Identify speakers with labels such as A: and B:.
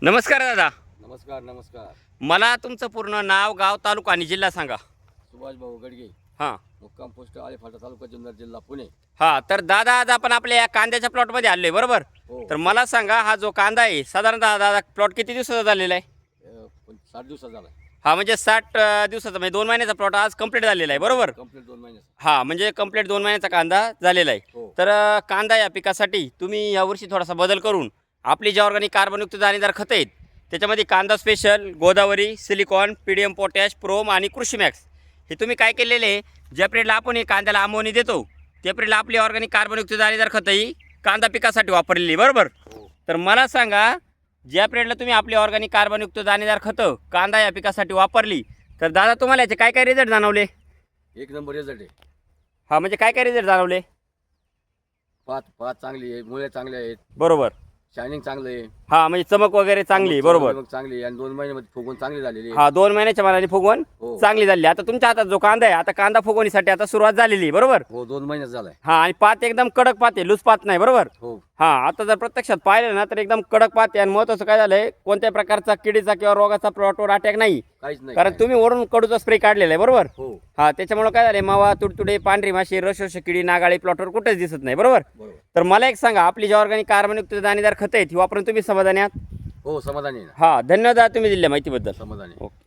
A: नमस्कार दादा.
B: नमस्कार नमस्कार.
A: मला तुमचं पूर्ण नाव, गाव, तालुका आणि जिल्हा सांगा.
B: सुभाष भाऊ गडगे,
A: हां
B: मुक्काम पोस्ट आलेफाटा तालुका जुन्नर जिल्हा पुणे.
A: हां तर दादा आज आपण आपल्या या कांद्याच्या प्लॉटमध्ये आलो आहे बरोबर.
B: हो.
A: तर मला सांगा हा जो कांदा आहे साधारणतः दादा प्लॉट किती दिवसाचा झालेला आहे?
B: 60 दिवसाचा झाला.
A: हा म्हणजे 60 दिवसाचा म्हणजे 2 महिन्याचा प्लॉट आज कंप्लीट झालेला आहे बरोबर.
B: कंप्लीट 2 महिन्याचा.
A: हां म्हणजे कंप्लीट 2 महिन्याचा कांदा झालेला आहे.
B: हो.
A: तर कांदा या पिकासाठी तुम्ही यावर्षी थोडासा बदल करून आपली जी ऑर्गॅनिक कार्बनयुक्त दाणेदार खतं आहेत त्याच्यामध्ये कांदा special, Godavari, silicon, PDM potash, PROM आणि कृषी मॅक्स हे तुम्ही काय केलेले आहे, ज्या पिरियडला आपण हे कांद्याला अमोनी देतो त्या पिरियडला आपली ऑर्गॅनिक कार्बनयुक्त दाणेदार खतं ही कांदा पिकासाठी वापरलेली बरोबर.
B: हो.
A: तर मला सांगा ज्या पिरियडला तुम्ही आपली ऑर्गॅनिक कार्बनयुक्त दाणेदार खतं कांदा या पिकासाठी वापरली तर दादा तुम्हाला याचे काय काय रिझल्ट जाणवले?
B: एक नंबर रिझल्ट आहे.
A: हां म्हणजे काय काय रिझल्ट जाणवले?
B: पात चांगली आहे, मुळे चांगले आहेत,
A: बरोबर.
B: शायनिंग चांगलं आहे,
A: हां म्हणजे चमक वगैरे चांगली बरोबर.
B: चमक चांगली आहे आणि 2 महिन्यामध्ये फुगवून चांगली झालेली आहे.
A: हा 2 महिन्याच्या मानाने फुगवण
B: हो.
A: चांगली झाली. आता तुमच्या हातात जो कांदा आहे आता कांदा फुगवणीसाठी आता सुरुवात झालेली आहे बरोबर.
B: हो 2 महिन्याचा झालाय.
A: हा आणि पात एकदम कडक पात आहे, लूज पात नाही बरोबर.
B: हो.
A: हा आता जर प्रत्यक्षात पाहिलं ना तर एकदम कडक पात आहे आणि महत्त्वाचं काय झालंय कोणत्याही प्रकारचा किडीचा किंवा रोगाचा प्लॉटवर अटॅक नाही
B: काहीच नाही.
A: कारण तुम्ही वरून कडूचा स्प्रे काढलेला आहे बरोबर.
B: हो
A: हा त्याच्यामुळे काय झालंय मावा, तुडतुडे, पांढरी माशी, रसरस किडी, नागाळी प्लॉटवर कुठेच दिसत नाही बरोबर.
B: बरोबर.
A: तर मला एक सांगा आपली जी ऑर्गॅनिक कार्बनयुक्त दाणेदार खतं आहेत ही वापरून तुम्ही समाधानी आहात?
B: हो समाधानी आहे ना.
A: हा धन्यवाद तुम्ही दिल्या माहितीबद्दल.
B: समाधानी.
A: ओके.